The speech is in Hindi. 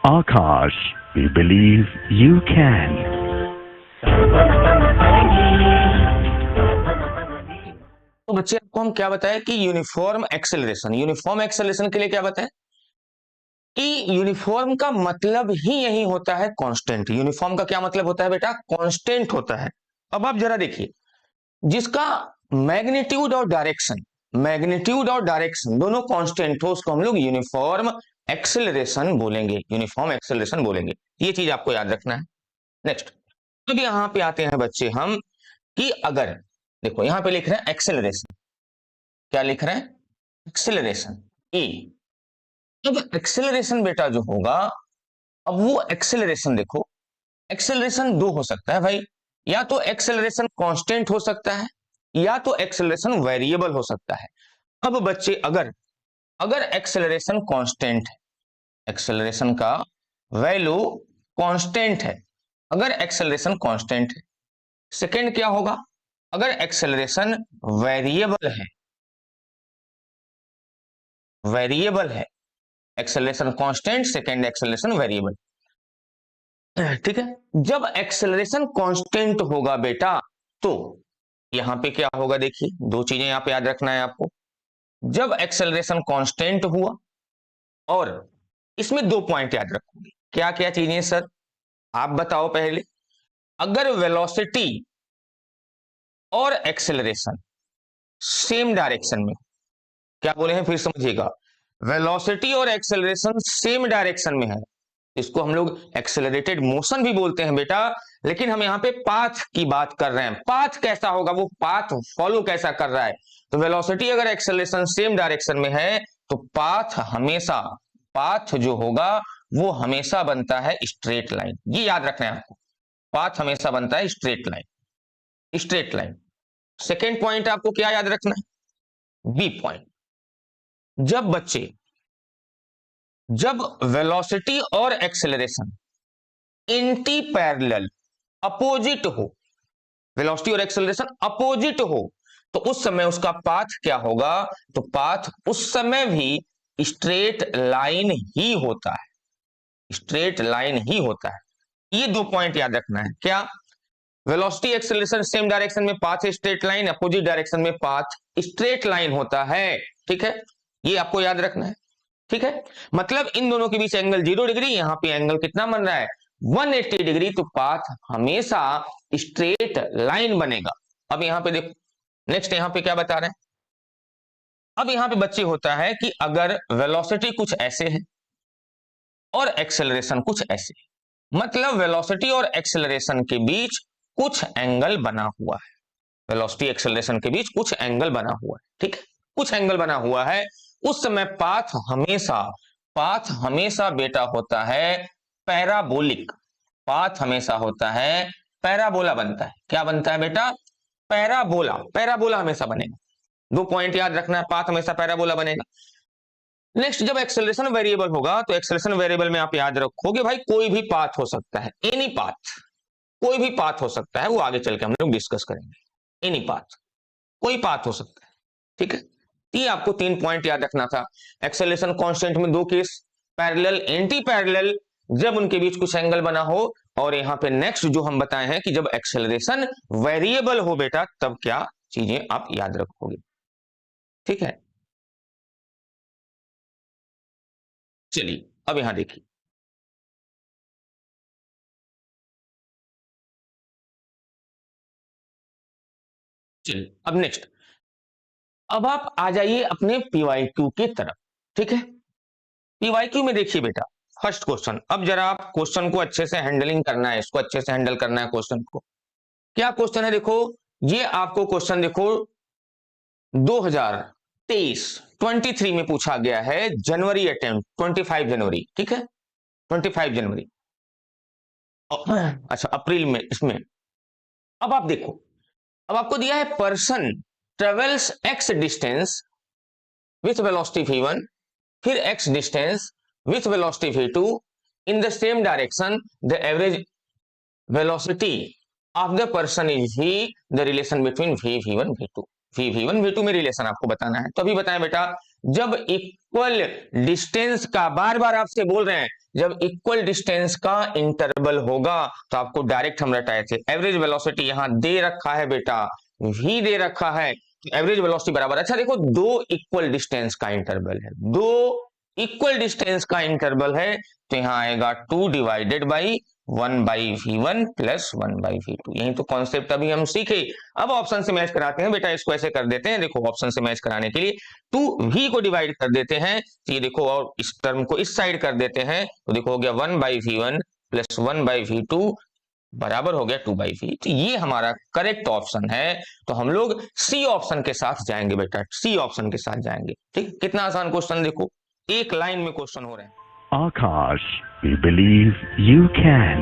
Akash, we believe you can. तो बच्चे आपको हम क्या बताएं कि यूनिफॉर्म एक्सेलरेशन के लिए क्या बताएं कि यूनिफॉर्म का मतलब ही यही होता है कांस्टेंट। यूनिफॉर्म का क्या मतलब होता है बेटा? कांस्टेंट होता है। अब आप जरा देखिए, जिसका मैग्नीट्यूड और डायरेक्शन दोनों कांस्टेंट हो उसको हम लोग यूनिफॉर्म एक्सेलरेशन बोलेंगे। ये चीज आपको याद रखना है। नेक्स्ट, अब यहां पे आते हैं बच्चे हम कि अगर देखो यहां पे लिख रहे हैं एक्सेलरेशन, क्या लिख रहे हैं? एक्सेलरेशन ई। अब एक्सेलरेशन बेटा जो होगा, अब वो एक्सेलरेशन देखो, एक्सेलरेशन दो हो सकता है भाई, या तो एक्सेलरेशन कांस्टेंट हो सकता है या तो एक्सेलरेशन वेरिएबल हो सकता है। अब बच्चे अगर अगर एक्सेलरेशन कांस्टेंट है, एक्सेलरेशन का वैल्यू कांस्टेंट है, अगर एक्सेलरेशन कांस्टेंट है, सेकंड क्या होगा? अगर एक्सेलरेशन वेरिएबल है, acceleration constant, second acceleration variable. ठीक है, जब एक्सेलरेशन कांस्टेंट होगा बेटा तो यहां पे क्या होगा? देखिए, दो चीजें यहां पे याद रखना है आपको। जब एक्सेलरेशन कांस्टेंट हुआ, और इसमें दो पॉइंट याद रखोगे, क्या क्या चीजें सर आप बताओ पहले। अगर वेलोसिटी और एक्सेलरेशन सेम डायरेक्शन में, क्या बोले हैं फिर समझिएगा, वेलोसिटी और एक्सेलरेशन सेम डायरेक्शन में है, इसको हम लोग एक्सेलरेटेड मोशन भी बोलते हैं बेटा, लेकिन हम यहाँ पे पाथ की बात कर रहे हैं। पाथ कैसा होगा? वो पाथ फॉलो कैसा कर रहा है? तो वेलोसिटी अगर एक्सेलरेशन सेम डायरेक्शन में है तो पाथ जो होगा वो हमेशा बनता है स्ट्रेट लाइन। ये याद रखना है आपको, पाथ हमेशा बनता है स्ट्रेट लाइन। सेकेंड पॉइंट आपको क्या याद रखना है? B point. जब वेलोसिटी और एक्सेलरेशन एंटी पैरेलल अपोजिट हो, वेलोसिटी और एक्सेलरेशन अपोजिट हो, तो उस समय उसका पाथ क्या होगा? तो पाथ उस समय भी स्ट्रेट लाइन ही होता है। ये दो पॉइंट याद रखना है। क्या? वेलोसिटी एक्सेलरेशन सेम डायरेक्शन में path straight line, opposite direction में पाथ स्ट्रेट लाइन होता है। ठीक है, ये आपको याद रखना है। ठीक है, मतलब इन दोनों के बीच एंगल 0 डिग्री, यहां पे एंगल कितना बन रहा है? 180 डिग्री, तो पाथ हमेशा स्ट्रेट लाइन बनेगा। अब यहां पे देखो, नेक्स्ट यहां पे क्या बता रहे हैं? अब यहां पे बच्चे होता है कि अगर वेलोसिटी कुछ ऐसे है और एक्सेलरेशन कुछ ऐसे, मतलब वेलोसिटी और एक्सेलरेशन के बीच कुछ एंगल बना हुआ है, वेलोसिटी एक्सेलरेशन के बीच कुछ एंगल बना हुआ है। ठीक है, कुछ एंगल बना हुआ है, उस समय पाथ हमेशा बेटा होता है पैराबोलिक। पाथ हमेशा होता है पैराबोला बनता है। क्या बनता है बेटा? पैराबोला हमेशा बनेगा। दो पॉइंट याद रखना है, पाथ हमेशा पैराबोला बनेगा। नेक्स्ट, जब एक्सेलरेशन वेरिएबल होगा तो एक्सेलरेशन वेरिएबल में आप याद रखोगे भाई कोई भी पाथ हो सकता है, एनी पाथ, कोई भी पाथ हो सकता है, वो आगे चल के हम लोग डिस्कस करेंगे। एनी पाथ, कोई पाथ हो सकता है। ठीक है, ये आपको तीन पॉइंट याद रखना था। एक्सेलरेशन कांस्टेंट में दो केस, पैरेलल, एंटी पैरेलल, जब उनके बीच कुछ एंगल बना हो, और यहां पे नेक्स्ट जो हम बताए हैं कि जब एक्सेलरेशन वेरिएबल हो बेटा तब क्या चीजें आप याद रखोगे। ठीक है, चलिए अब यहां देखिए, चलिए अब नेक्स्ट, अब आप आ जाइए अपने पीवाईक्यू की तरफ। ठीक है, पीवाईक्यू में देखिए बेटा, फर्स्ट क्वेश्चन, अब जरा आप क्वेश्चन को अच्छे से हैंडलिंग करना है, इसको अच्छे से हैंडल करना है क्वेश्चन को। क्या क्वेश्चन है? देखो, ये आपको क्वेश्चन देखो 2023 23 में पूछा गया है, जनवरी अटेम्प्ट 25 जनवरी। ठीक है, 25 जनवरी, अच्छा अप्रैल में इसमें। अब आप देखो, अब आपको दिया है person travels x distance with velocity v1, फिर x distance with velocity v2 in the same direction, the average velocity of the person is v, the relation between v v1 v2 में रिलेशन आपको बताना है। तो अभी बताएं बेटा, जब इक्वल डिस्टेंस का, बार बार आपसे बोल रहे हैं, जब इक्वल डिस्टेंस का इंटरवल होगा तो आपको डायरेक्ट हम रटाए थे। एवरेज वेलोसिटी यहां दे रखा है बेटा, v दे रखा है, एवरेज वेलोसिटी बराबर, अच्छा देखो दो इक्वल डिस्टेंस का इंटरवल है, दो इक्वल डिस्टेंस का इंटरवल है, तो यहां आएगा 2 divided by 1/v1 plus 1/v2। यही तो कॉन्सेप्ट अभी हम सीखे। अब ऑप्शन से मैच कराते हैं बेटा, इसको ऐसे कर देते हैं, देखो ऑप्शन से मैच कराने के लिए 2v को डिवाइड कर देते हैं, तो ये देखो, और इस टर्म को इस साइड कर देते हैं, तो देखो हो गया 1/v1 प्लस 1/v2 बराबर हो गया 2/v। तो ये हमारा करेक्ट ऑप्शन है। तो हम लोग सी ऑप्शन के साथ जाएंगे बेटा, सी ऑप्शन के साथ जाएंगे। ठीक, कितना आसान क्वेश्चन, देखो एक लाइन में क्वेश्चन हो रहे हैं। Akash, we believe you can.